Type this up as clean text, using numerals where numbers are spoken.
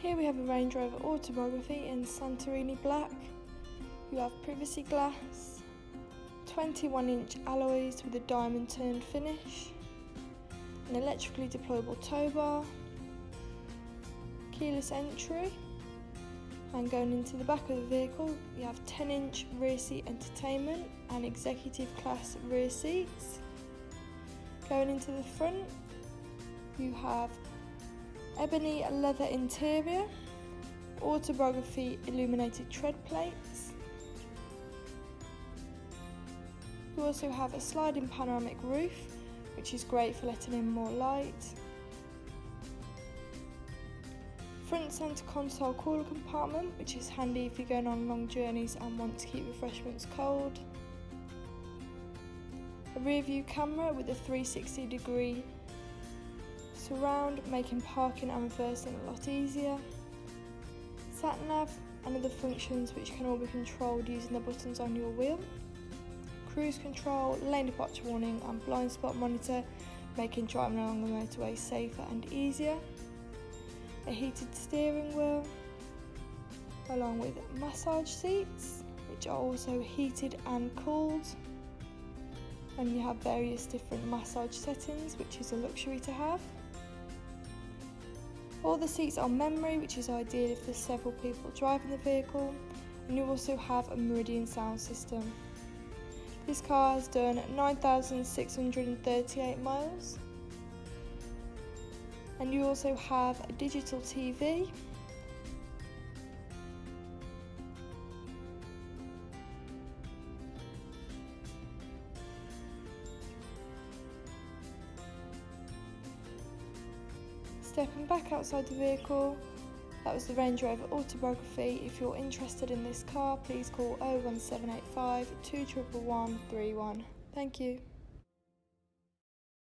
Here we have a Range Rover Autobiography in Santorini Black. You have privacy glass, 21-inch alloys with a diamond turned finish, an electrically deployable tow bar, keyless entry, and going into the back of the vehicle you have 10-inch rear seat entertainment and executive class rear seats. Going into the front you have ebony leather interior, Autobiography illuminated tread plates. You also have a sliding panoramic roof, which is great for letting in more light. Front centre console cooler compartment, which is handy if you're going on long journeys and want to keep refreshments cold. A rear view camera with a 360-degree surround, making parking and reversing a lot easier. Sat nav and other functions which can all be controlled using the buttons on your wheel. Cruise control, lane departure warning and blind spot monitor, making driving along the motorway safer and easier. A heated steering wheel along with massage seats, which are also heated and cooled, and you have various different massage settings, which is a luxury to have. All the seats are memory, which is ideal if there's several people driving the vehicle, and you also have a Meridian sound system. This car has done 9,638 miles, and you also have a digital TV, Stepping back outside the vehicle, that was the Range Rover Autobiography. If you're interested in this car, please call 01785 211 131. Thank you.